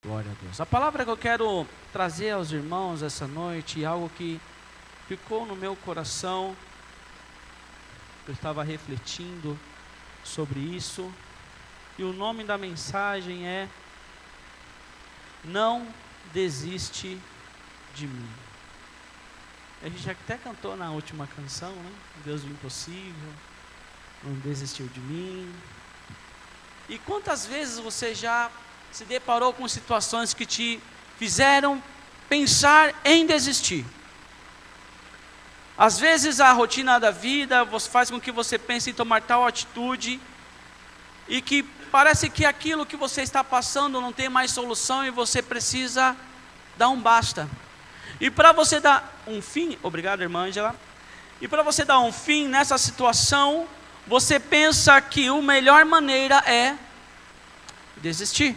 Glória a Deus. A palavra que eu quero trazer aos irmãos essa noite, algo que ficou no meu coração, eu estava refletindo sobre isso, e o nome da mensagem é: Não desiste de mim. A gente até cantou na última canção, né? Deus do impossível, não desistiu de mim. E quantas vezes você já se deparou com situações que te fizeram pensar em desistir? Às vezes a rotina da vida faz com que você pense em tomar tal atitude, e que parece que aquilo que você está passando não tem mais solução, e você precisa dar um basta. E para você dar um fim, obrigado irmã Ângela, e para você dar um fim nessa situação, você pensa que a melhor maneira é desistir.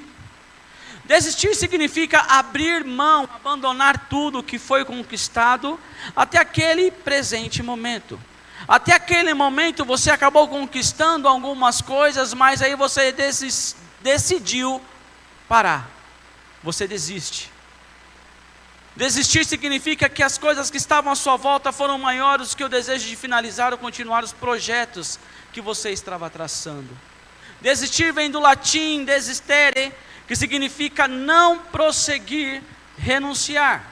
Desistir significa abrir mão, abandonar tudo que foi conquistado até aquele presente momento. Até aquele momento você acabou conquistando algumas coisas, mas aí você decidiu parar. Você desiste. Desistir significa que as coisas que estavam à sua volta foram maiores do que o desejo de finalizar ou continuar os projetos que você estava traçando. Desistir vem do latim desistere, que significa não prosseguir, renunciar.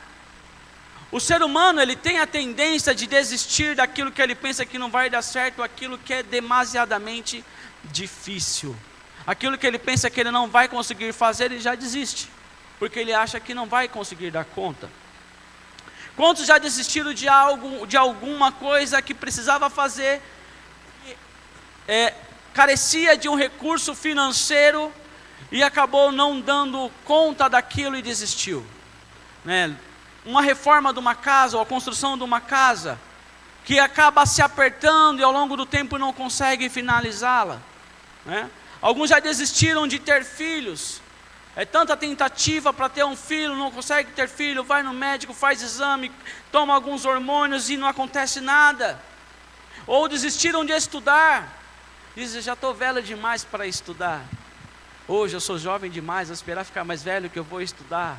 O ser humano, ele tem a tendência de desistir daquilo que ele pensa que não vai dar certo, aquilo que é demasiadamente difícil. Aquilo que ele pensa que ele não vai conseguir fazer, ele já desiste, porque ele acha que não vai conseguir dar conta. Quantos já desistiram de algo, de alguma coisa que precisava fazer, carecia de um recurso financeiro, e acabou não dando conta daquilo e desistiu, né? Uma reforma de uma casa, ou a construção de uma casa, que acaba se apertando e ao longo do tempo não consegue finalizá-la, né? Alguns já desistiram de ter filhos. É tanta tentativa para ter um filho, não consegue ter filho, vai no médico, faz exame, toma alguns hormônios e não acontece nada. Ou desistiram de estudar, dizem: já estou velho demais para estudar. Hoje eu sou jovem demais, vou esperar ficar mais velho que eu vou estudar.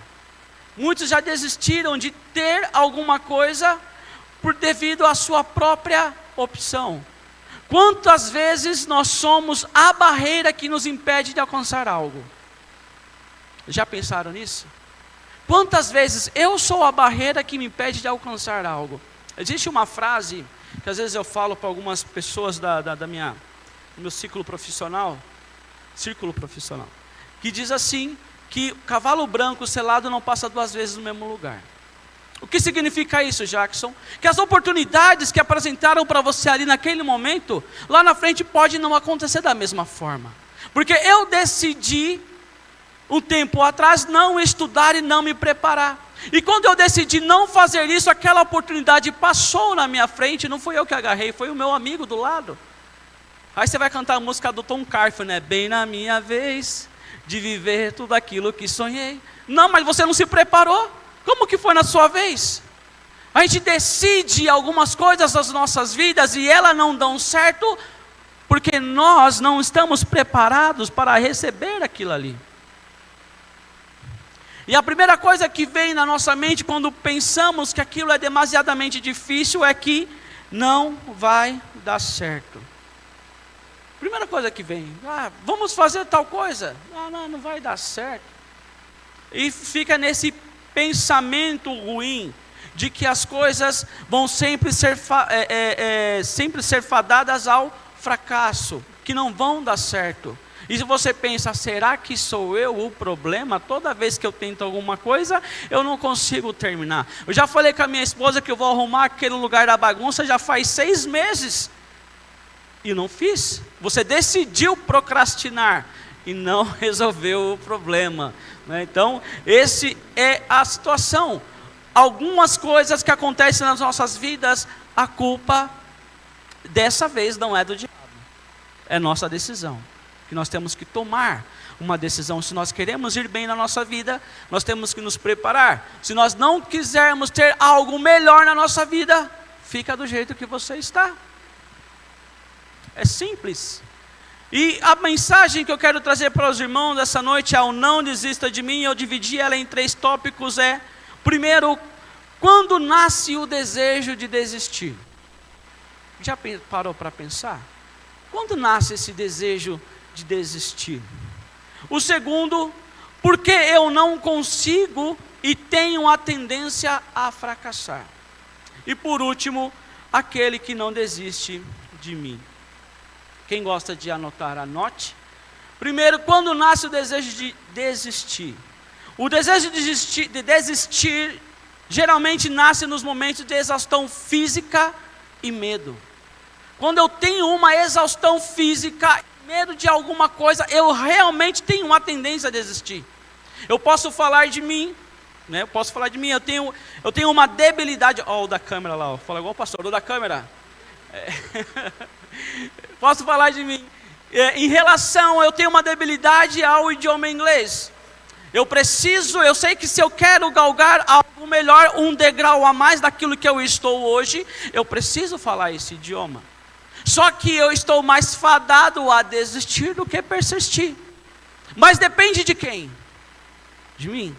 Muitos já desistiram de ter alguma coisa devido à sua própria opção. Quantas vezes nós somos a barreira que nos impede de alcançar algo? Já pensaram nisso? Quantas vezes eu sou a barreira que me impede de alcançar algo? Existe uma frase que às vezes eu falo para algumas pessoas do meu círculo profissional, que diz assim, que cavalo branco selado não passa duas vezes no mesmo lugar. O que significa isso, Jackson? Que as oportunidades que apresentaram para você ali naquele momento, lá na frente pode não acontecer da mesma forma. Porque eu decidi, um tempo atrás, não estudar e não me preparar. E quando eu decidi não fazer isso, aquela oportunidade passou na minha frente, não fui eu que agarrei, foi o meu amigo do lado. Aí você vai cantar a música do Tom Carf, né? Bem na minha vez de viver tudo aquilo que sonhei. Não, mas você não se preparou. Como que foi na sua vez? A gente decide algumas coisas das nossas vidas e elas não dão certo porque nós não estamos preparados para receber aquilo ali. E a primeira coisa que vem na nossa mente quando pensamos que aquilo é demasiadamente difícil é que não vai dar certo. Primeira coisa que vem: vamos fazer tal coisa. Não vai dar certo. E fica nesse pensamento ruim de que as coisas vão sempre ser fadadas ao fracasso, que não vão dar certo. E se você pensa: será que sou eu o problema? Toda vez que eu tento alguma coisa, eu não consigo terminar. Eu já falei com a minha esposa que eu vou arrumar aquele lugar da bagunça já faz 6 meses. E não fiz. Você decidiu procrastinar e não resolveu o problema, né? Então, essa é a situação. Algumas coisas que acontecem nas nossas vidas, a culpa dessa vez não é do diabo. É nossa decisão que nós temos que tomar. uma decisão. Se nós queremos ir bem na nossa vida, nós temos que nos preparar. Se nós não quisermos ter algo melhor na nossa vida, fica do jeito que você está. É simples. E a mensagem que eu quero trazer para os irmãos essa noite é o não desista de mim. Eu dividi ela em 3 tópicos. Primeiro, quando nasce o desejo de desistir? Já parou para pensar? Quando nasce esse desejo de desistir? O segundo, por que eu não consigo e tenho a tendência a fracassar? E por último, aquele que não desiste de mim. Quem gosta de anotar, anote. Primeiro, quando nasce o desejo de desistir? O desejo de desistir geralmente nasce nos momentos de exaustão física e medo. Quando eu tenho uma exaustão física, medo de alguma coisa, eu realmente tenho uma tendência a desistir. Eu posso falar de mim, né? Eu tenho uma debilidade. Ó, o da câmera lá, ó. Fala igual o pastor, o da câmera. Posso falar de mim. Em relação, eu tenho uma debilidade ao idioma inglês. Eu sei que se eu quero galgar algo melhor, um degrau a mais daquilo que eu estou hoje, eu preciso falar esse idioma. Só que eu estou mais fadado a desistir do que persistir. Mas depende de quem? De mim.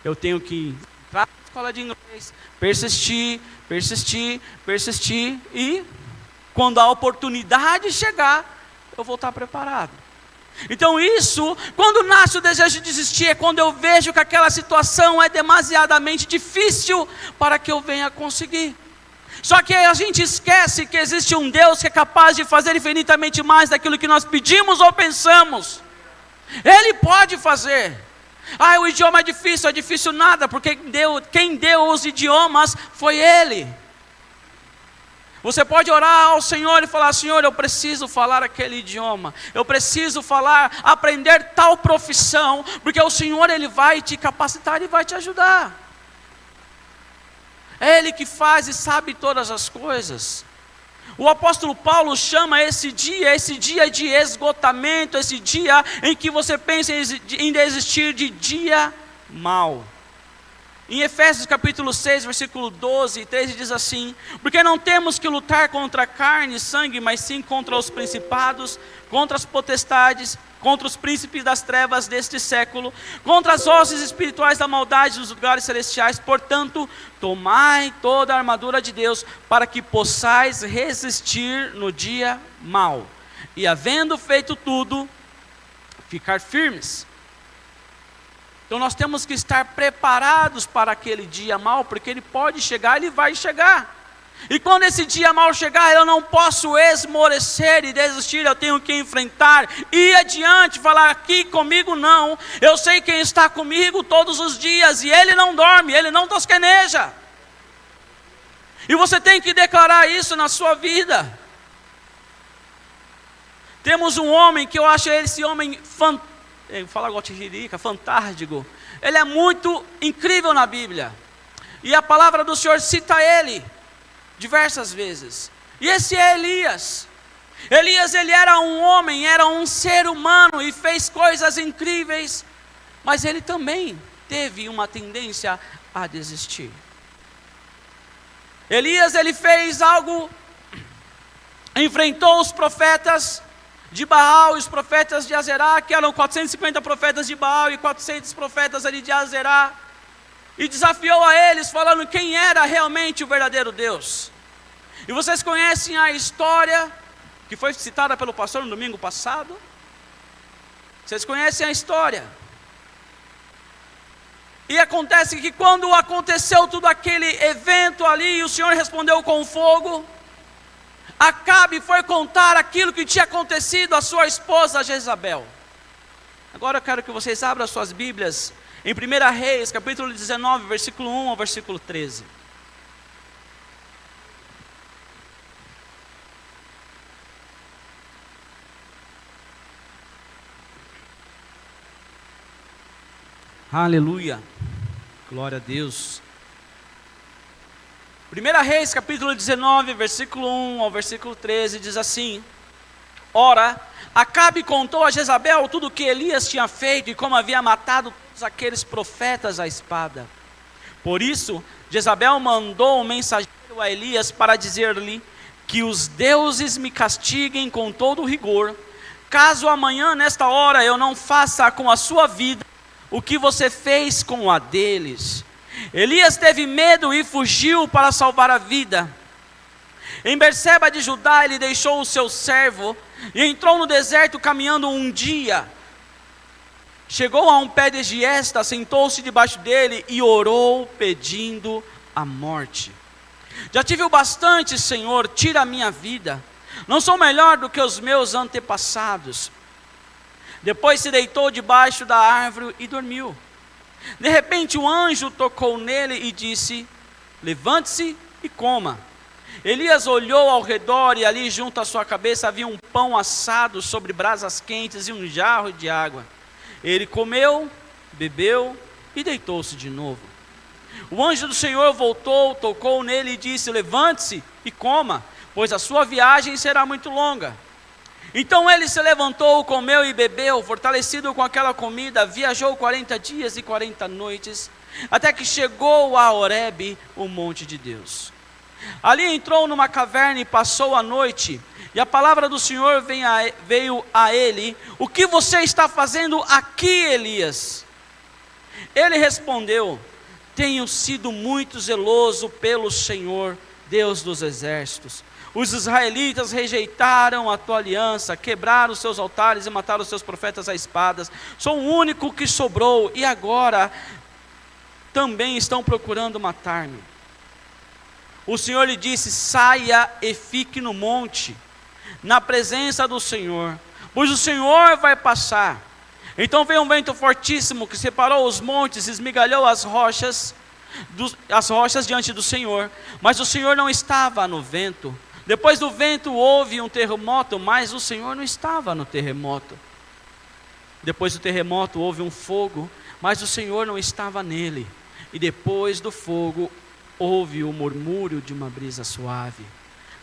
Eu tenho que entrar na escola de inglês, persistir, e quando a oportunidade chegar, eu vou estar preparado. Então isso, quando nasce o desejo de desistir, é quando eu vejo que aquela situação é demasiadamente difícil para que eu venha conseguir. Só que a gente esquece que existe um Deus que é capaz de fazer infinitamente mais daquilo que nós pedimos ou pensamos. Ele pode fazer. O idioma é difícil nada, porque quem deu os idiomas foi Ele. Você pode orar ao Senhor e falar: Senhor, eu preciso falar aquele idioma, eu preciso aprender tal profissão, porque o Senhor, Ele vai te capacitar e vai te ajudar. É Ele que faz e sabe todas as coisas. O apóstolo Paulo chama esse dia de esgotamento, esse dia em que você pensa em desistir de dia mau. Em Efésios capítulo 6, versículo 12 e 13 diz assim: porque não temos que lutar contra carne e sangue, mas sim contra os principados, contra as potestades, contra os príncipes das trevas deste século, contra as hostes espirituais da maldade dos lugares celestiais. Portanto, tomai toda a armadura de Deus, para que possais resistir no dia mau, e havendo feito tudo, ficar firmes. Então nós temos que estar preparados para aquele dia mau, porque ele pode chegar, ele vai chegar. E quando esse dia mau chegar, eu não posso esmorecer e desistir, eu tenho que enfrentar, ir adiante, falar: aqui comigo não, eu sei quem está comigo todos os dias, e Ele não dorme, Ele não tosqueneja. E você tem que declarar isso na sua vida. Temos um homem que eu acho esse homem fantástico. Fala gotiririca, fantástico. Ele é muito incrível na Bíblia. E a palavra do Senhor cita ele diversas vezes. E esse é Elias. Elias, ele era um homem, era um ser humano e fez coisas incríveis. Mas ele também teve uma tendência a desistir. Elias, ele fez algo, enfrentou os profetas de Baal e os profetas de Azerá, que eram 450 profetas de Baal e 400 profetas ali de Azerá, e desafiou a eles, falando quem era realmente o verdadeiro Deus. E vocês conhecem a história que foi citada pelo pastor no domingo passado? Vocês conhecem a história? E acontece que quando aconteceu tudo aquele evento ali, e o Senhor respondeu com fogo, Acabe foi contar aquilo que tinha acontecido à sua esposa Jezabel. Agora eu quero que vocês abram as suas Bíblias em 1 Reis, capítulo 19, versículo 1 ao versículo 13. Aleluia, glória a Deus. 1 Reis capítulo 19, versículo 1 ao versículo 13 diz assim: Ora, Acabe contou a Jezabel tudo o que Elias tinha feito e como havia matado todos aqueles profetas à espada. Por isso, Jezabel mandou um mensageiro a Elias para dizer-lhe que os deuses me castiguem com todo rigor, caso amanhã, nesta hora, eu não faça com a sua vida o que você fez com a deles. Elias teve medo e fugiu para salvar a vida. Em Berseba de Judá, ele deixou o seu servo e entrou no deserto caminhando um dia. Chegou a um pé de giesta, sentou-se debaixo dele e orou pedindo a morte. Já tive o bastante, Senhor, tira a minha vida. Não sou melhor do que os meus antepassados. Depois se deitou debaixo da árvore e dormiu. De repente um anjo tocou nele e disse: levante-se e coma. Elias olhou ao redor e ali junto à sua cabeça havia um pão assado sobre brasas quentes e um jarro de água. Ele comeu, bebeu e deitou-se de novo. O anjo do Senhor voltou, tocou nele e disse: levante-se e coma, pois a sua viagem será muito longa. Então ele se levantou, comeu e bebeu, fortalecido com aquela comida, viajou 40 dias e 40 noites, até que chegou a Horebe, o monte de Deus. Ali entrou numa caverna e passou a noite, e a palavra do Senhor veio a ele: o que você está fazendo aqui, Elias? Ele respondeu: tenho sido muito zeloso pelo Senhor, Deus dos exércitos. Os israelitas rejeitaram a tua aliança, quebraram os seus altares e mataram os seus profetas a espadas. Sou o único que sobrou e agora também estão procurando matar-me. O Senhor lhe disse: saia e fique no monte, na presença do Senhor, pois o Senhor vai passar. Então veio um vento fortíssimo que separou os montes, esmigalhou as rochas diante do Senhor, mas o Senhor não estava no vento. Depois do vento houve um terremoto, mas o Senhor não estava no terremoto. Depois do terremoto houve um fogo, mas o Senhor não estava nele. E depois do fogo houve o murmúrio de uma brisa suave.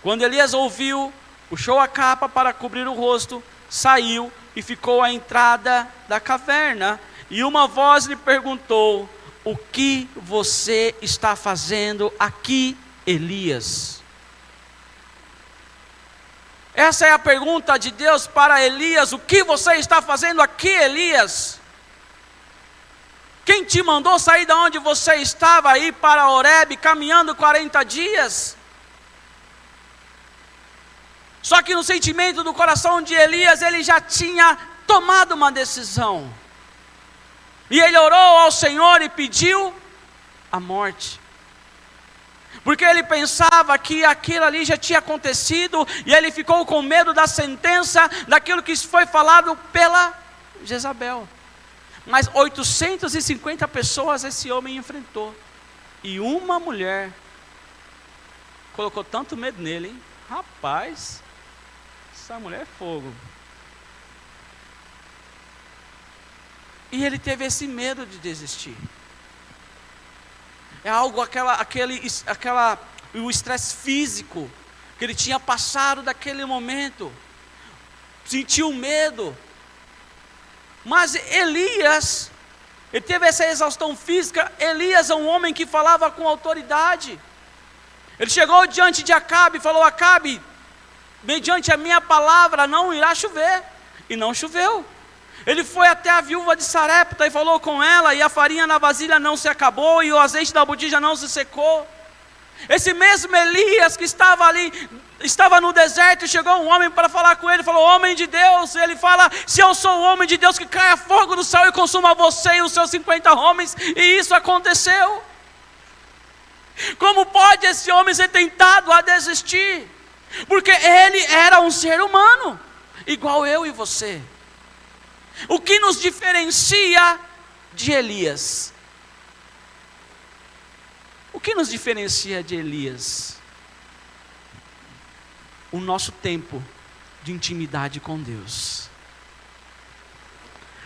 Quando Elias ouviu, puxou a capa para cobrir o rosto, saiu e ficou à entrada da caverna. E uma voz lhe perguntou: o que você está fazendo aqui, Elias? Essa é a pergunta de Deus para Elias: o que você está fazendo aqui, Elias? Quem te mandou sair de onde você estava aí para Horebe, caminhando 40 dias? Só que no sentimento do coração de Elias, ele já tinha tomado uma decisão. E ele orou ao Senhor e pediu a morte. Porque ele pensava que aquilo ali já tinha acontecido, e ele ficou com medo da sentença, daquilo que foi falado pela Jezabel. Mas 850 pessoas esse homem enfrentou, e uma mulher colocou tanto medo nele, hein? Rapaz, essa mulher é fogo. E ele teve esse medo de desistir. É algo, o estresse físico que ele tinha passado daquele momento. Sentiu medo. Mas Elias, ele teve essa exaustão física. Elias é um homem que falava com autoridade. Ele chegou diante de Acabe e falou: Acabe, mediante a minha palavra não irá chover. E não choveu. Ele foi até a viúva de Sarepta e falou com ela, e a farinha na vasilha não se acabou, e o azeite da botija não se secou. Esse mesmo Elias que estava ali, estava no deserto, e chegou um homem para falar com ele, falou: homem de Deus. E ele fala: se eu sou o homem de Deus, que caia fogo do céu e consuma você e os seus 50 homens. E isso aconteceu. Como pode esse homem ser tentado a desistir? Porque ele era um ser humano, igual eu e você. O que nos diferencia de Elias? O que nos diferencia de Elias? O nosso tempo de intimidade com Deus.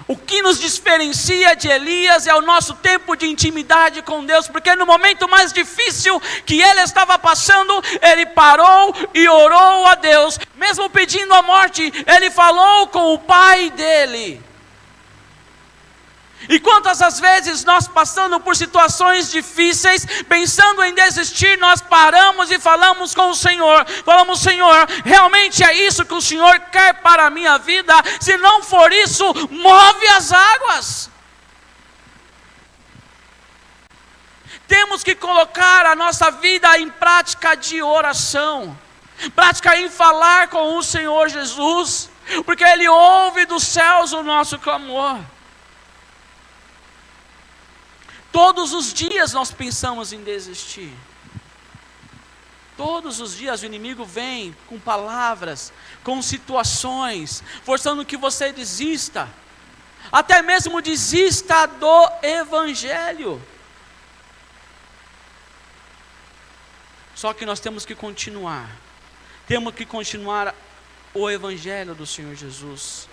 O que nos diferencia de Elias é o nosso tempo de intimidade com Deus, porque no momento mais difícil que ele estava passando, ele parou e orou a Deus, mesmo pedindo a morte, ele falou com o pai dele. E quantas as vezes nós passando por situações difíceis, pensando em desistir, nós paramos e falamos com o Senhor, falamos: Senhor, realmente é isso que o Senhor quer para a minha vida? Se não for isso, move as águas. Temos que colocar a nossa vida em prática de oração, prática em falar com o Senhor Jesus, porque Ele ouve dos céus o nosso clamor. Todos os dias nós pensamos em desistir. Todos os dias o inimigo vem com palavras, com situações, forçando que você desista. Até mesmo desista do Evangelho. Só que nós temos que continuar. Temos que continuar o Evangelho do Senhor Jesus.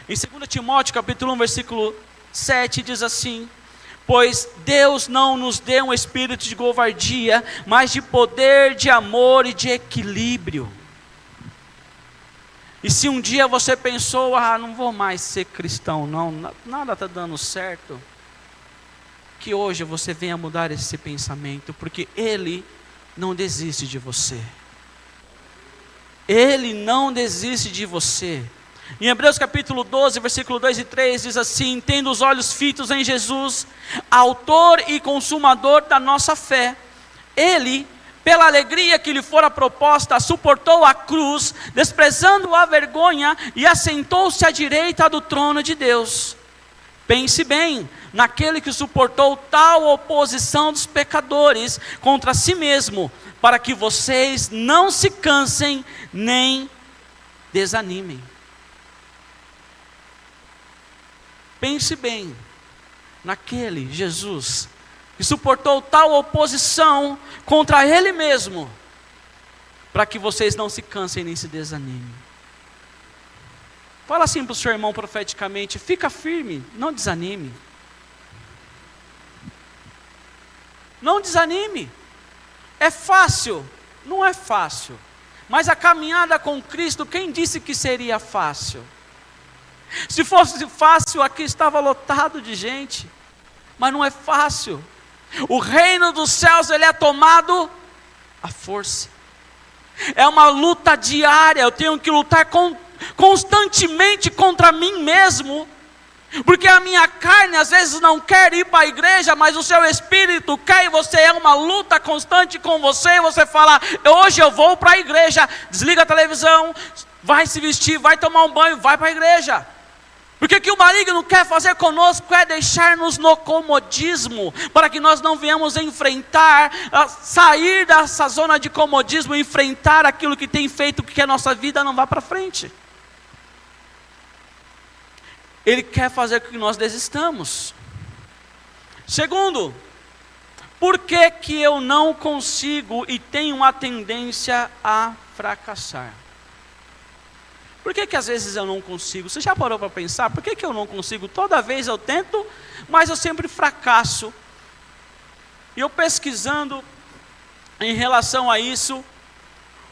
Em 2 Timóteo capítulo 1, versículo 7 diz assim: pois Deus não nos deu um espírito de covardia, mas de poder, de amor e de equilíbrio. E se um dia você pensou: não vou mais ser cristão, não, nada está dando certo, que hoje você venha mudar esse pensamento, porque Ele não desiste de você. Ele não desiste de você. Em Hebreus capítulo 12, versículo 2 e 3 diz assim: tendo os olhos fitos em Jesus, autor e consumador da nossa fé, Ele, pela alegria que lhe fora proposta, suportou a cruz, desprezando a vergonha, e assentou-se à direita do trono de Deus. Pense bem naquele que suportou tal oposição dos pecadores contra si mesmo, para que vocês não se cansem nem desanimem. Pense bem naquele Jesus que suportou tal oposição contra Ele mesmo, para que vocês não se cansem nem se desanimem. Fala assim para o seu irmão profeticamente: fica firme, não desanime. Não desanime. É fácil? Não é fácil. Mas a caminhada com Cristo, quem disse que seria fácil? Se fosse fácil, aqui estava lotado de gente. Mas não é fácil. O reino dos céus, ele é tomado à força. É uma luta diária. Eu tenho que lutar constantemente contra mim mesmo. Porque a minha carne às vezes não quer ir para a igreja, mas o seu espírito quer, e você é uma luta constante com você. Você fala: hoje eu vou para a igreja. Desliga a televisão, vai se vestir, vai tomar um banho, vai para a igreja. Porque o que o maligno quer fazer conosco é deixar-nos no comodismo, para que nós não venhamos enfrentar, sair dessa zona de comodismo, enfrentar aquilo que tem feito que a nossa vida não vá para frente. Ele quer fazer com que nós desistamos. Segundo, por que que eu não consigo e tenho uma tendência a fracassar? Por que que às vezes eu não consigo? Você já parou para pensar? Por que que eu não consigo? Toda vez eu tento, mas eu sempre fracasso. E eu pesquisando em relação a isso,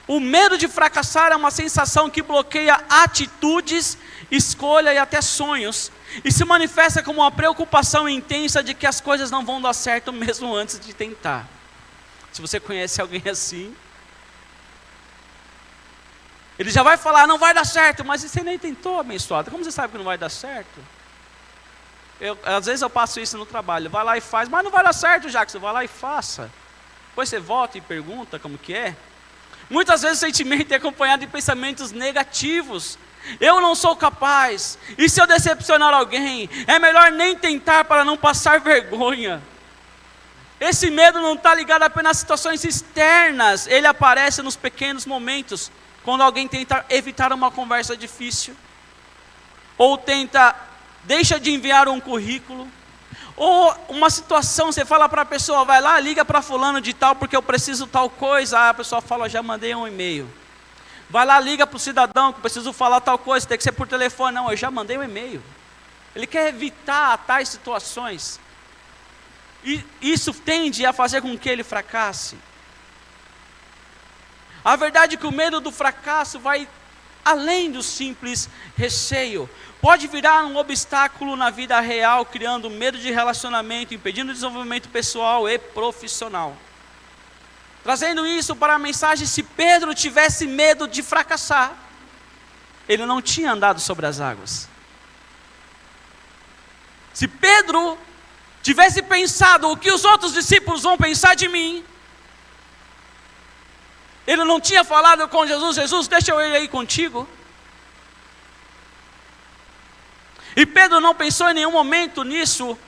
o medo de fracassar é uma sensação que bloqueia atitudes, escolha e até sonhos, e se manifesta como uma preocupação intensa de que as coisas não vão dar certo mesmo antes de tentar. Se você conhece alguém assim, ele já vai falar: não vai dar certo, mas você nem tentou, abençoado. Como você sabe que não vai dar certo? Às vezes eu passo isso no trabalho: vai lá e faz, mas não vai dar certo, Jackson. Vai lá e faça. Depois você volta e pergunta como que é. Muitas vezes o sentimento é acompanhado de pensamentos negativos. Eu não sou capaz, e se eu decepcionar alguém, é melhor nem tentar para não passar vergonha. Esse medo não está ligado apenas a situações externas, ele aparece nos pequenos momentos, quando alguém tenta evitar uma conversa difícil, ou deixa de enviar um currículo, ou uma situação, você fala para a pessoa: vai lá, liga para fulano de tal, porque eu preciso tal coisa. A pessoa fala: já mandei um e-mail. Vai lá, liga para o cidadão, que eu preciso falar tal coisa, tem que ser por telefone. Não, eu já mandei um e-mail. Ele quer evitar tais situações. E isso tende a fazer com que ele fracasse. A verdade é que o medo do fracasso vai além do simples receio. Pode virar um obstáculo na vida real, criando medo de relacionamento, impedindo o desenvolvimento pessoal e profissional. Trazendo isso para a mensagem, se Pedro tivesse medo de fracassar, ele não tinha andado sobre as águas. Se Pedro tivesse pensado o que os outros discípulos vão pensar de mim, ele não tinha falado com Jesus: Jesus, deixa eu ir aí contigo. E Pedro não pensou em nenhum momento nisso.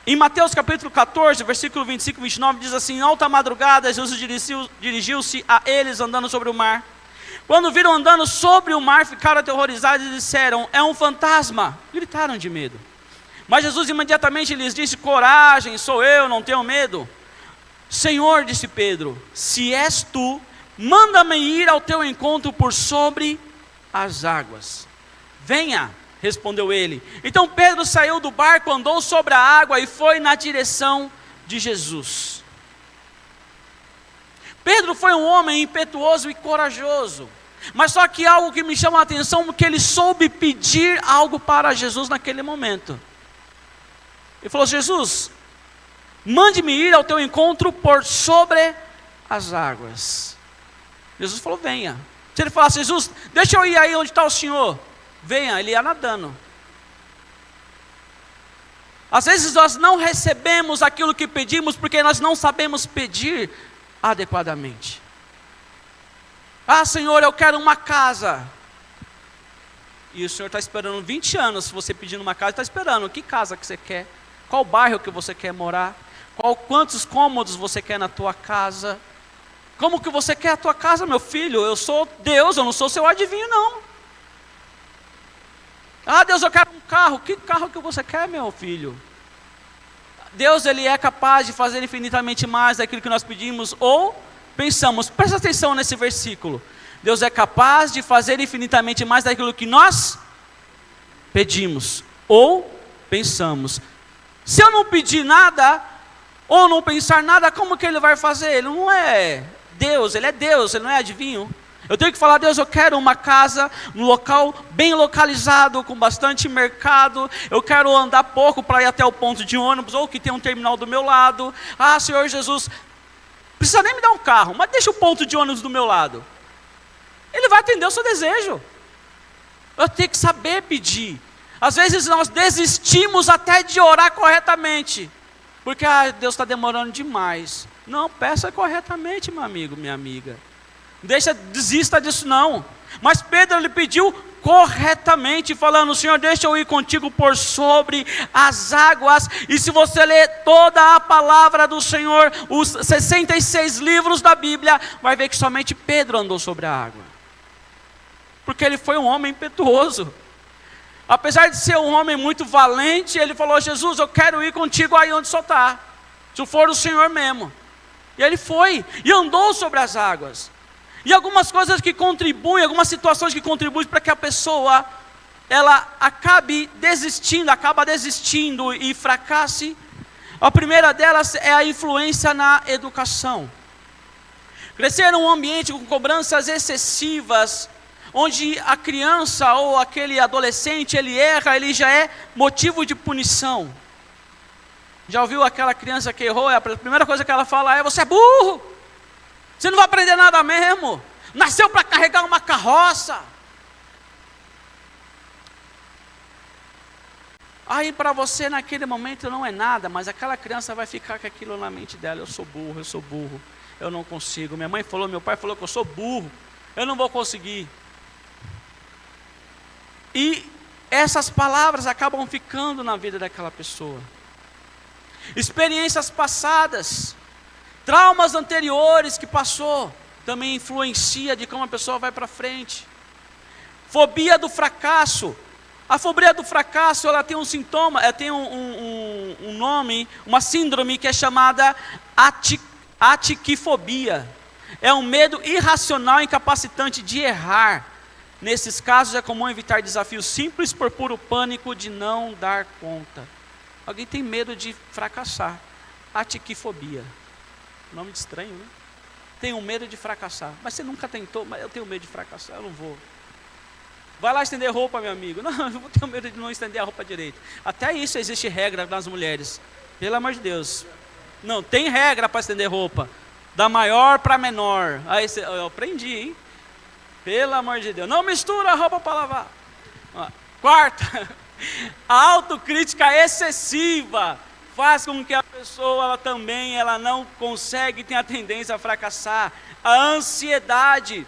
Em Mateus capítulo 14, versículo 25 e 29, diz assim: em alta madrugada, Jesus dirigiu-se a eles andando sobre o mar. Quando viram andando sobre o mar, ficaram aterrorizados e disseram: é um fantasma. Gritaram de medo. Mas Jesus imediatamente lhes disse: coragem, sou eu, não tenham medo. Senhor, disse Pedro, se és tu, manda-me ir ao teu encontro por sobre as águas. Venha, respondeu ele. Então Pedro saiu do barco, andou sobre a água e foi na direção de Jesus. Pedro foi um homem impetuoso e corajoso, mas só que algo que me chama a atenção é que ele soube pedir algo para Jesus naquele momento. Ele falou: Jesus, mande-me ir ao teu encontro por sobre as águas. Jesus falou: venha. Se ele falasse: Jesus, deixa eu ir aí onde está o Senhor, venha, ele ia nadando. Às vezes nós não recebemos aquilo que pedimos porque nós não sabemos pedir adequadamente. Ah, Senhor, eu quero uma casa. E o Senhor está esperando 20 anos. Se você pedindo uma casa, está esperando. Que casa que você quer? Qual bairro que você quer morar? Quantos cômodos você quer na tua casa? Como que você quer a tua casa, meu filho? Eu sou Deus, eu não sou seu adivinho, não. Ah, Deus, eu quero um carro. Que carro que você quer, meu filho? Deus, Ele é capaz de fazer infinitamente mais daquilo que nós pedimos ou pensamos. Presta atenção nesse versículo. Deus é capaz de fazer infinitamente mais daquilo que nós pedimos ou pensamos. Se eu não pedir nada, ou não pensar nada, como que Ele vai fazer? Ele não é Deus, Ele é Deus, Ele não é adivinho. Eu tenho que falar: Deus, eu quero uma casa, num local bem localizado, com bastante mercado. Eu quero andar pouco para ir até o ponto de ônibus, ou que tem um terminal do meu lado. Ah, Senhor Jesus, precisa nem me dar um carro, mas deixa o ponto de ônibus do meu lado. Ele vai atender o seu desejo. Eu tenho que saber pedir. Às vezes nós desistimos até de orar corretamente, porque Deus está demorando demais. Não, peça corretamente, meu amigo, minha amiga. Desista disso não. Mas Pedro, ele pediu corretamente, falando: Senhor, deixa eu ir contigo por sobre as águas. E se você ler toda a palavra do Senhor, os 66 livros da Bíblia, vai ver que somente Pedro andou sobre a água, porque ele foi um homem impetuoso. Apesar de ser um homem muito valente, ele falou: Jesus, eu quero ir contigo aí onde só está, se for o Senhor mesmo. E ele foi, e andou sobre as águas. E algumas coisas que contribuem, algumas situações que contribuem para que a pessoa, ela acaba desistindo e fracasse. A primeira delas é a influência na educação. Crescer num ambiente com cobranças excessivas, onde a criança ou aquele adolescente, ele erra, ele já é motivo de punição. Já ouviu aquela criança que errou, a primeira coisa que ela fala é: você é burro, você não vai aprender nada mesmo, nasceu para carregar uma carroça. Aí para você naquele momento não é nada, mas aquela criança vai ficar com aquilo na mente dela: eu sou burro, eu não consigo, minha mãe falou, meu pai falou que eu sou burro, eu não vou conseguir. E essas palavras acabam ficando na vida daquela pessoa. Experiências passadas, traumas anteriores que passou, também influencia de como a pessoa vai para frente. Fobia do fracasso. A fobia do fracasso, ela tem um sintoma, ela tem um nome, uma síndrome que é chamada atiquifobia. É um medo irracional, incapacitante de errar. Nesses casos é comum evitar desafios simples por puro pânico de não dar conta. Alguém tem medo de fracassar. Atiquifobia. Nome de estranho, né? Tenho medo de fracassar. Mas você nunca tentou? Mas eu tenho medo de fracassar, eu não vou. Vai lá estender roupa, meu amigo. Não, eu tenho medo de não estender a roupa direito. Até isso existe regra nas mulheres. Pelo amor de Deus. Não, tem regra para estender roupa. Da maior para menor. Aí eu aprendi, hein? Pelo amor de Deus. Não mistura a roupa para lavar. Quarta, a autocrítica excessiva faz com que a pessoa ela não consegue, tem a tendência a fracassar. A ansiedade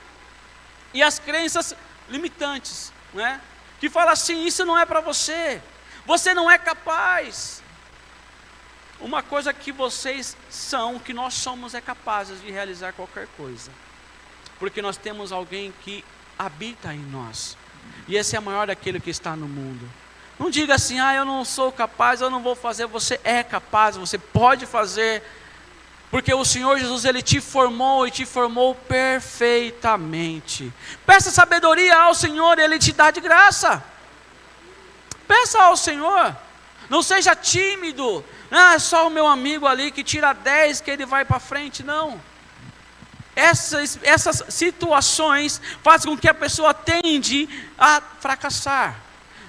e as crenças limitantes, né? Que fala assim, isso não é para você. Você não é capaz. Uma coisa que vocês são, que nós somos, é capazes de realizar qualquer coisa. Porque nós temos alguém que habita em nós. E esse é maior daquele que está no mundo. Não diga assim, eu não sou capaz, eu não vou fazer. Você é capaz, você pode fazer. Porque o Senhor Jesus, Ele te formou e te formou perfeitamente. Peça sabedoria ao Senhor e Ele te dá de graça. Peça ao Senhor. Não seja tímido. É só o meu amigo ali que tira 10 que ele vai para frente. Não. Essas situações fazem com que a pessoa tende a fracassar.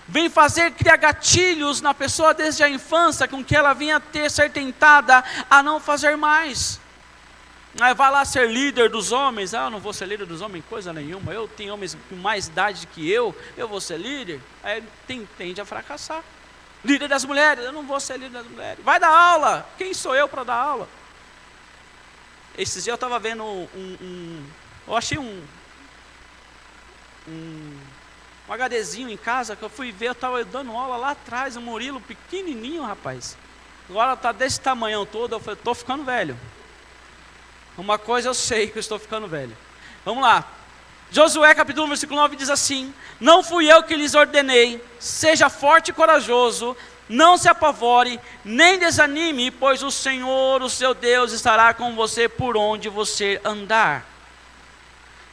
Vem criar gatilhos na pessoa desde a infância, com que ela venha ser tentada a não fazer mais. Aí vai lá ser líder dos homens. Eu não vou ser líder dos homens coisa nenhuma. Eu tenho homens com mais idade que eu vou ser líder. Aí tende a fracassar. Líder das mulheres, eu não vou ser líder das mulheres. Vai dar aula, quem sou eu para dar aula? Esses dias eu estava vendo eu achei um HDzinho em casa, que eu fui ver, eu estava dando aula lá atrás, um Murilo pequenininho, rapaz. Agora está desse tamanhão todo, eu falei, estou ficando velho. Uma coisa eu sei que eu estou ficando velho. Vamos lá. Josué capítulo 1, versículo 9 diz assim: não fui eu que lhes ordenei, seja forte e corajoso, não se apavore, nem desanime, pois o Senhor, o seu Deus, estará com você por onde você andar.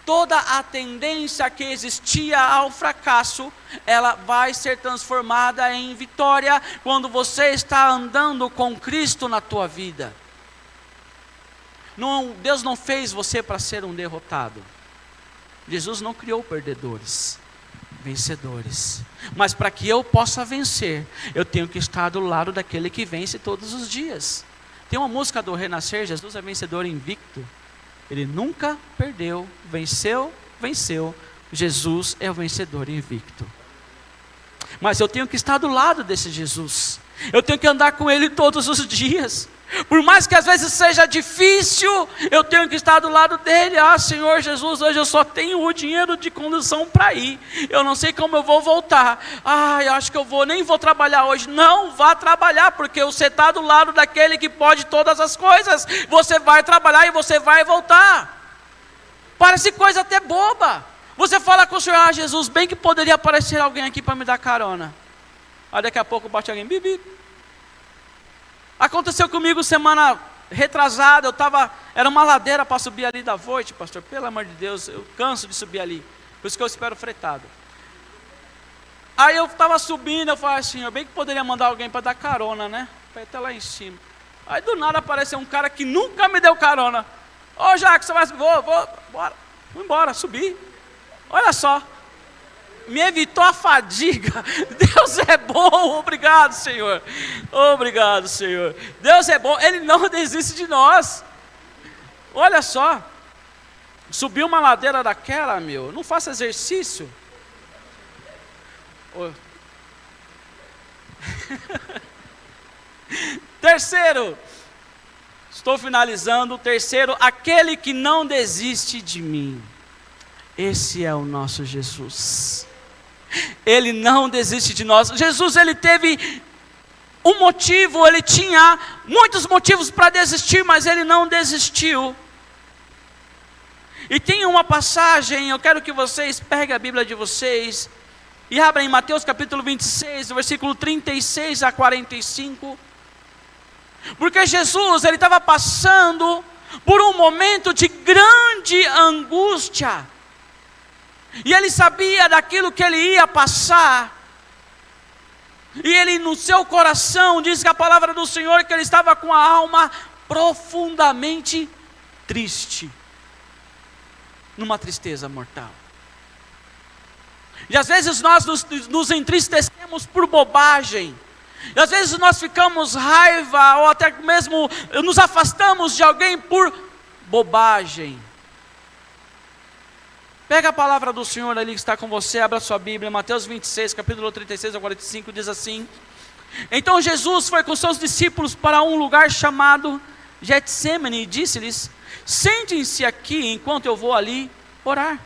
Toda a tendência que existia ao fracasso, ela vai ser transformada em vitória, quando você está andando com Cristo na tua vida. Deus não fez você para ser um derrotado. Jesus não criou perdedores, vencedores. Mas para que eu possa vencer, eu tenho que estar do lado daquele que vence todos os dias. Tem uma música do Renascer, Jesus é vencedor invicto. Ele nunca perdeu, venceu. Jesus é o vencedor invicto. Mas eu tenho que estar do lado desse Jesus. Eu tenho que andar com Ele todos os dias. Por mais que às vezes seja difícil, eu tenho que estar do lado dele. Senhor Jesus, hoje eu só tenho o dinheiro de condução para ir. Eu não sei como eu vou voltar. Eu acho que nem vou trabalhar hoje. Não vá trabalhar, porque você está do lado daquele que pode todas as coisas. Você vai trabalhar e você vai voltar. Parece coisa até boba. Você fala com o Senhor, Jesus, bem que poderia aparecer alguém aqui para me dar carona. Aí daqui a pouco bate alguém, bibi. Aconteceu comigo semana retrasada, era uma ladeira para subir ali da Voit, pastor, pelo amor de Deus, eu canso de subir ali, por isso que eu espero fretado. Aí eu estava subindo, eu falei assim, bem que poderia mandar alguém para dar carona, né, para ir até lá em cima. Aí do nada apareceu um cara que nunca me deu carona. Jacques, você vai subir? Bora, vou embora, subi. Olha só. Me evitou a fadiga. Deus é bom, obrigado Senhor. Obrigado Senhor. Deus é bom, Ele não desiste de nós. Olha só. Subir uma ladeira daquela, não faça exercício. Terceiro, estou finalizando. Terceiro, aquele que não desiste de mim. Esse é o nosso Jesus. Ele não desiste de nós. Jesus, ele teve um motivo, ele tinha muitos motivos para desistir, mas ele não desistiu. E tem uma passagem, eu quero que vocês peguem a Bíblia de vocês e abrem em Mateus capítulo 26, versículo 36 a 45. Porque Jesus, ele estava passando por um momento de grande angústia. E ele sabia daquilo que ele ia passar. E ele no seu coração, diz que a palavra do Senhor, que ele estava com a alma profundamente triste. Numa tristeza mortal. E às vezes nós nos entristecemos por bobagem. E às vezes nós ficamos raiva, ou até mesmo nos afastamos de alguém por bobagem. Pega a palavra do Senhor ali que está com você, abra sua Bíblia, Mateus 26, capítulo 36 a 45, diz assim: Então Jesus foi com seus discípulos para um lugar chamado Getsêmani e disse-lhes: Sentem-se aqui enquanto eu vou ali orar.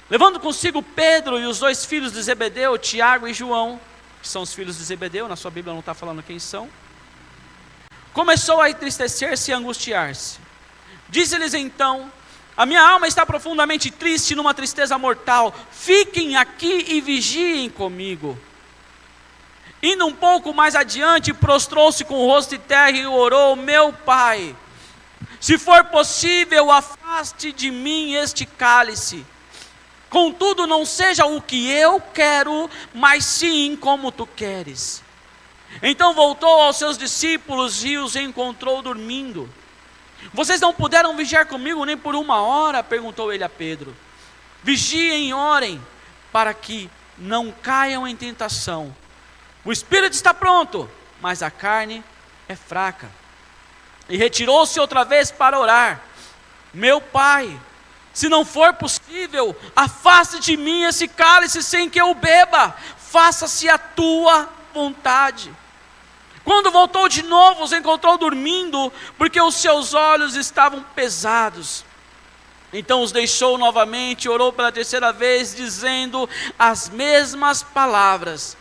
Levando consigo Pedro e os 2 filhos de Zebedeu, Tiago e João, que são os filhos de Zebedeu, na sua Bíblia não está falando quem são, começou a entristecer-se e angustiar-se. Disse-lhes então: A minha alma está profundamente triste, numa tristeza mortal. Fiquem aqui e vigiem comigo. Indo um pouco mais adiante, prostrou-se com o rosto em terra e orou: Meu Pai, se for possível, afaste de mim este cálice. Contudo, não seja o que eu quero, mas sim como tu queres. Então voltou aos seus discípulos e os encontrou dormindo. Vocês não puderam vigiar comigo nem por 1 hora? Perguntou ele a Pedro. Vigiem e orem, para que não caiam em tentação. O espírito está pronto, mas a carne é fraca. E retirou-se outra vez para orar. Meu Pai, se não for possível, afaste de mim esse cálice sem que eu o beba. Faça-se a tua vontade. Quando voltou de novo, os encontrou dormindo, porque os seus olhos estavam pesados. Então os deixou novamente, orou pela 3ª vez, dizendo as mesmas palavras.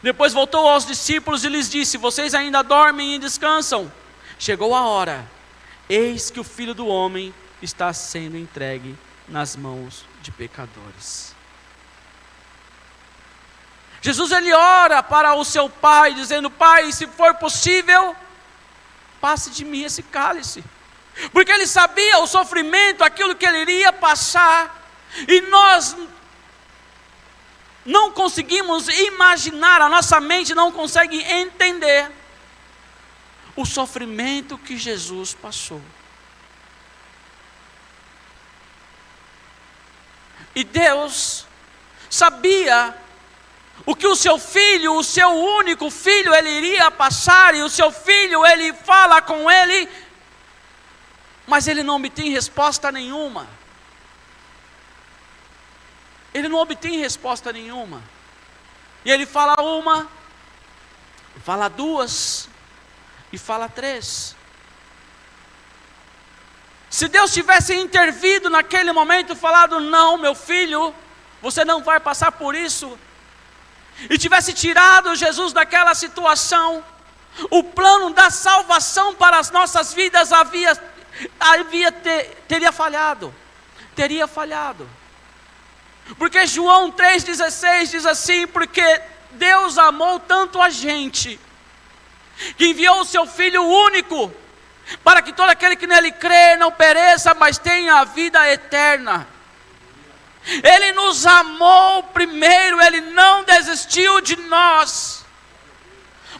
Depois voltou aos discípulos e lhes disse: Vocês ainda dormem e descansam? Chegou a hora, eis que o Filho do Homem está sendo entregue nas mãos de pecadores. Jesus ele ora para o seu Pai, dizendo: Pai, se for possível, passe de mim esse cálice. Porque ele sabia o sofrimento, aquilo que ele iria passar, e nós não conseguimos imaginar, a nossa mente não consegue entender o sofrimento que Jesus passou. E Deus sabia o que o seu filho, o seu único filho, ele iria passar, e o seu filho, ele fala com ele, mas ele não obtém resposta nenhuma. Ele não obtém resposta nenhuma. E ele fala uma, fala 2, e fala 3. Se Deus tivesse intervido naquele momento, falado: Não, meu filho, você não vai passar por isso, e tivesse tirado Jesus daquela situação, o plano da salvação para as nossas vidas teria falhado. Porque João 3,16 diz assim: Porque Deus amou tanto a gente, que enviou o seu Filho único, para que todo aquele que nele crê não pereça, mas tenha a vida eterna. Ele nos amou primeiro, Ele não desistiu de nós.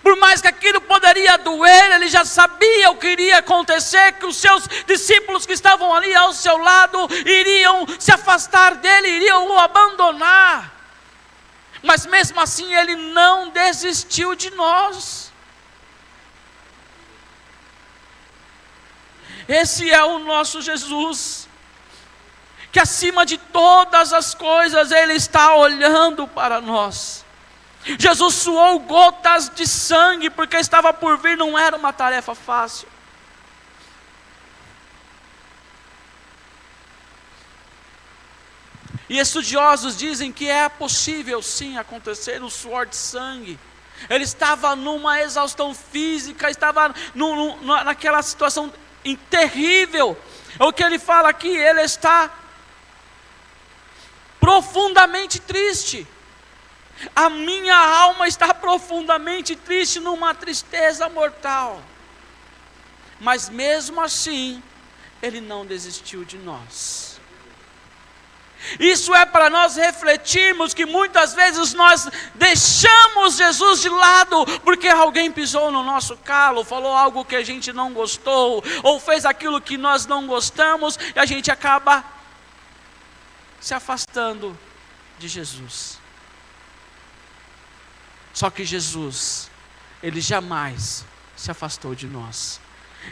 Por mais que aquilo poderia doer, Ele já sabia o que iria acontecer, que os seus discípulos que estavam ali ao seu lado iriam se afastar dele, iriam o abandonar. Mas mesmo assim Ele não desistiu de nós. Esse é o nosso Jesus, que acima de todas as coisas Ele está olhando para nós. Jesus suou gotas de sangue, porque estava por vir, não era uma tarefa fácil. E estudiosos dizem que é possível sim acontecer o suor de sangue. Ele estava numa exaustão física, estava naquela situação terrível. É o que ele fala aqui, ele está profundamente triste. A minha alma está profundamente triste, numa tristeza mortal. Mas mesmo assim, Ele não desistiu de nós. Isso é para nós refletirmos que muitas vezes nós deixamos Jesus de lado, porque alguém pisou no nosso calo, falou algo que a gente não gostou, ou fez aquilo que nós não gostamos, e a gente acaba se afastando de Jesus. Só que Jesus, Ele jamais se afastou de nós.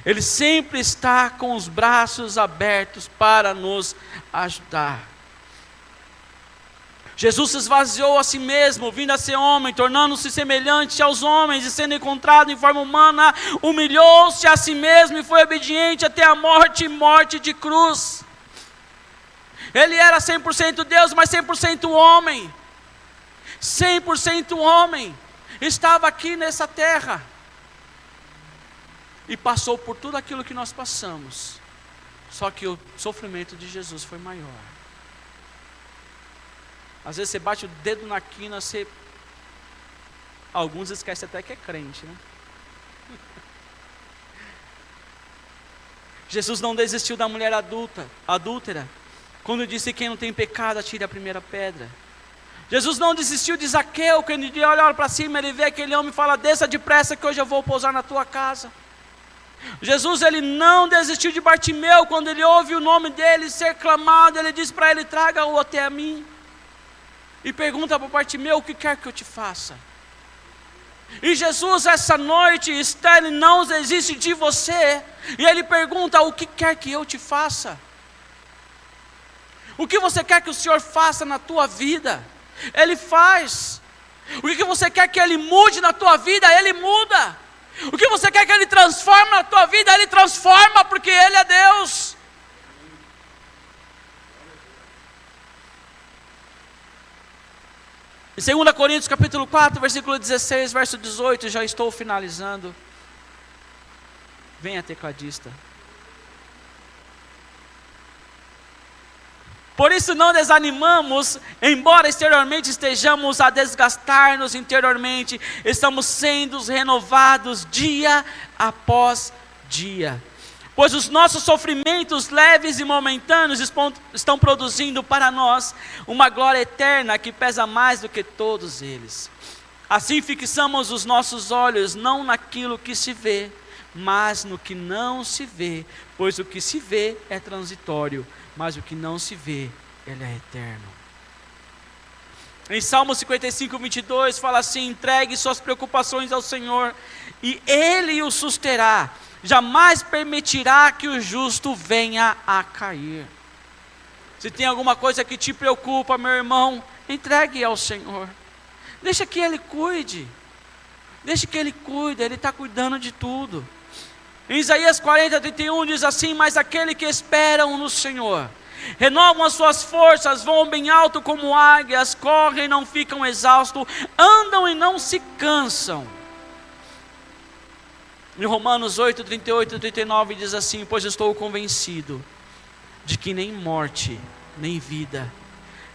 Ele sempre está com os braços abertos para nos ajudar. Jesus se esvaziou a si mesmo, vindo a ser homem, tornando-se semelhante aos homens, e sendo encontrado em forma humana, humilhou-se a si mesmo e foi obediente até a morte, morte de cruz. Ele era 100% Deus, mas 100% homem. 100% homem. Estava aqui nessa terra. E passou por tudo aquilo que nós passamos. Só que o sofrimento de Jesus foi maior. Às vezes você bate o dedo na quina, alguns esquecem até que é crente, né? Jesus não desistiu da mulher adúltera, quando disse: quem não tem pecado, atire a primeira pedra. Jesus não desistiu de Zaqueu, quando ele olha para cima, ele vê aquele homem e fala: desça depressa que hoje eu vou pousar na tua casa. Jesus, ele não desistiu de Bartimeu, quando ele ouve o nome dele ser clamado, ele diz para ele: traga-o até a mim. E pergunta para Bartimeu: o que quer que eu te faça? E Jesus essa noite, ele não desiste de você, e ele pergunta: o que quer que eu te faça? O que você quer que o Senhor faça na tua vida? Ele faz. O que você quer que Ele mude na tua vida? Ele muda. O que você quer que Ele transforme na tua vida? Ele transforma, porque Ele é Deus. Em 2 Coríntios capítulo 4, versículo 16, verso 18, já estou finalizando. Venha, tecladista. Por isso não desanimamos, embora exteriormente estejamos a desgastar-nos, interiormente estamos sendo renovados dia após dia. Pois os nossos sofrimentos leves e momentâneos estão produzindo para nós uma glória eterna que pesa mais do que todos eles. Assim fixamos os nossos olhos não naquilo que se vê, mas no que não se vê, pois o que se vê é transitório, mas o que não se vê, ele é eterno. Em Salmo 55, 22, fala assim: entregue suas preocupações ao Senhor, e Ele o susterá, jamais permitirá que o justo venha a cair. Se tem alguma coisa que te preocupa, meu irmão, entregue ao Senhor, deixa que Ele cuide, Ele está cuidando de tudo. Em Isaías 40, 31 diz assim: mas aquele que esperam no Senhor, renovam as suas forças, voam bem alto como águias, correm e não ficam exaustos, andam e não se cansam. Em Romanos 8, 38 e 39 diz assim: pois estou convencido de que nem morte, nem vida,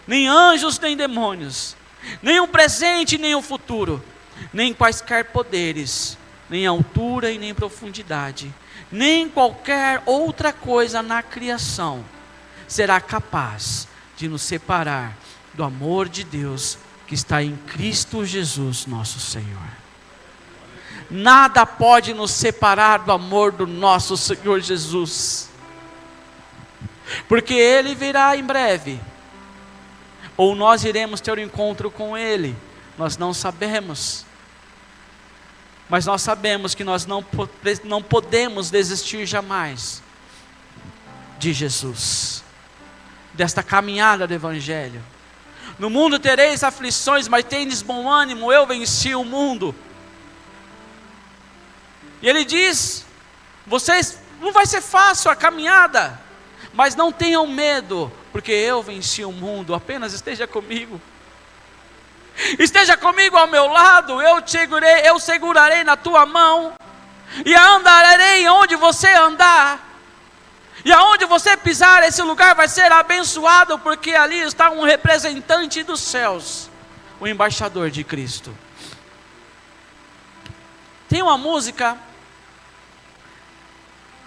nem anjos, nem demônios, nem o presente, nem o futuro, nem quaisquer poderes, nem altura e nem profundidade, nem qualquer outra coisa na criação será capaz de nos separar do amor de Deus que está em Cristo Jesus nosso Senhor. Nada pode nos separar do amor do nosso Senhor Jesus, porque Ele virá em breve, ou nós iremos ter um encontro com Ele, nós não sabemos. Mas nós sabemos que nós não podemos desistir jamais de Jesus, desta caminhada do Evangelho. No mundo tereis aflições, mas tendes bom ânimo, eu venci o mundo. E Ele diz: vocês, não vai ser fácil a caminhada, mas não tenham medo, porque eu venci o mundo, apenas esteja comigo. Esteja comigo ao meu lado, eu segurarei na tua mão, e andarei onde você andar, e aonde você pisar, esse lugar vai ser abençoado, porque ali está um representante dos céus, o embaixador de Cristo. Tem uma música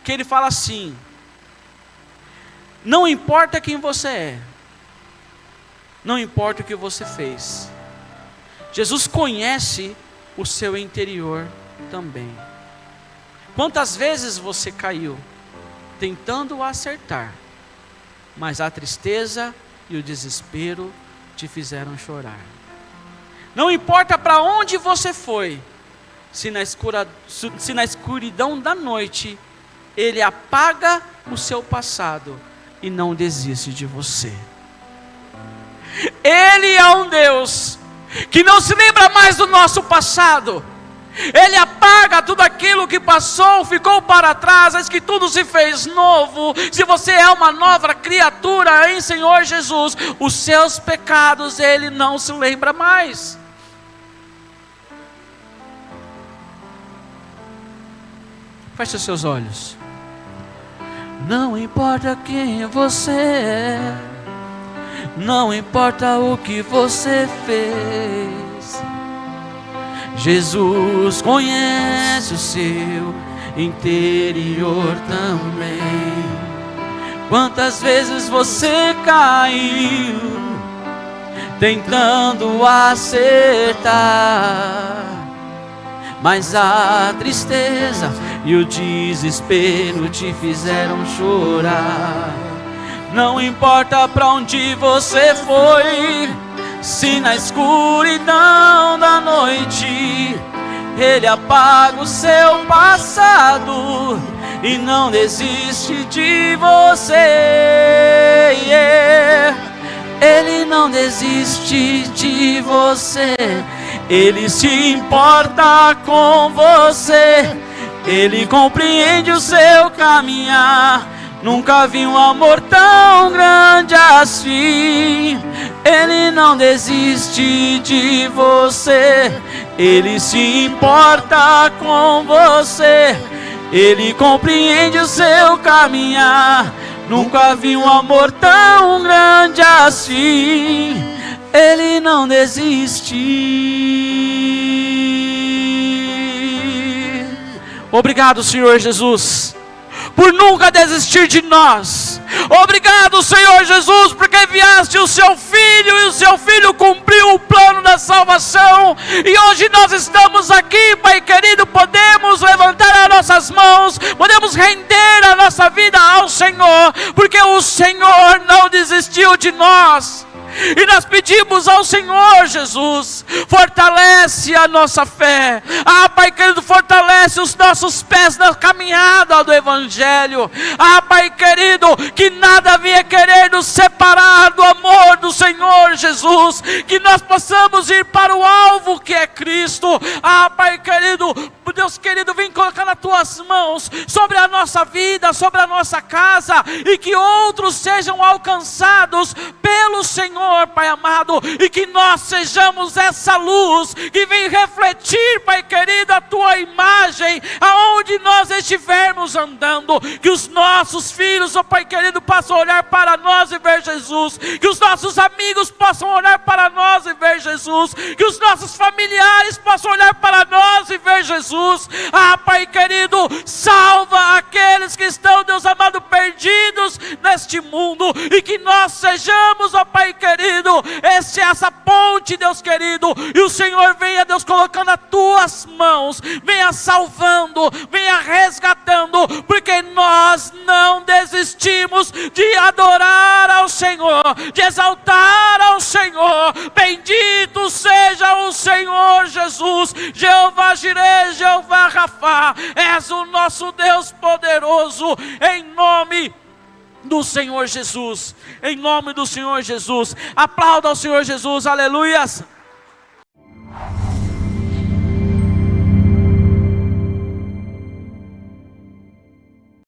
que ele fala assim: não importa quem você é, não importa o que você fez. Jesus conhece o seu interior também. Quantas vezes você caiu tentando acertar, mas a tristeza e o desespero te fizeram chorar. Não importa para onde você foi, se na escuridão da noite Ele apaga o seu passado e não desiste de você. Ele é um Deus que não se lembra mais do nosso passado. Ele apaga tudo aquilo que passou, ficou para trás, eis que tudo se fez novo. Se você é uma nova criatura em Senhor Jesus, os seus pecados Ele não se lembra mais. Feche os seus olhos. Não importa quem você é, não importa o que você fez, Jesus conhece o seu interior também. Quantas vezes você caiu tentando acertar, mas a tristeza e o desespero te fizeram chorar. Não importa para onde você foi, se na escuridão da noite Ele apaga o seu passado e não desiste de você. Ele não desiste de você. Ele se importa com você. Ele compreende o seu caminhar. Nunca vi um amor tão grande assim. Ele não desiste de você. Ele se importa com você. Ele compreende o seu caminhar. Nunca vi um amor tão grande assim. Ele não desiste. Obrigado, Senhor Jesus, por nunca desistir de nós. Obrigado, Senhor Jesus, porque enviaste o seu Filho e o seu Filho cumpriu o plano da salvação. E hoje nós estamos aqui, Pai querido, podemos levantar as nossas mãos, podemos render a nossa vida ao Senhor, porque o Senhor não desistiu de nós. E nós pedimos ao Senhor Jesus, fortalece a nossa fé. Pai querido, fortalece os nossos pés na caminhada do Evangelho. Pai querido, que nada venha querer nos separar do amor do Senhor Jesus. Que nós possamos ir para o alvo que é Cristo. Pai querido, Deus querido, vem colocar nas tuas mãos sobre a nossa vida, sobre a nossa casa, e que outros sejam alcançados pelo Senhor, Pai amado, e que nós sejamos essa luz que vem refletir, Pai querido, a tua imagem aonde nós estivermos andando. Que os nossos filhos, ó Pai querido, possam olhar para nós e ver Jesus. Que os nossos amigos possam olhar para nós e ver Jesus. Que os nossos familiares possam olhar para nós e ver Jesus. Pai querido, salva aqueles que estão, Deus amado, perdidos neste mundo, e que nós sejamos, ó Pai querido, essa ponte, Deus querido, e o Senhor venha, Deus, colocando as tuas mãos, venha salvando, venha resgatando, porque nós não desistimos de adorar ao Senhor, de exaltar ao Senhor. Bendito seja o Senhor Jesus, Jeová Jireh, Jeová Rafá, és o nosso Deus poderoso, em nome do Senhor Jesus, em nome do Senhor Jesus. Aplauda ao Senhor Jesus, aleluias.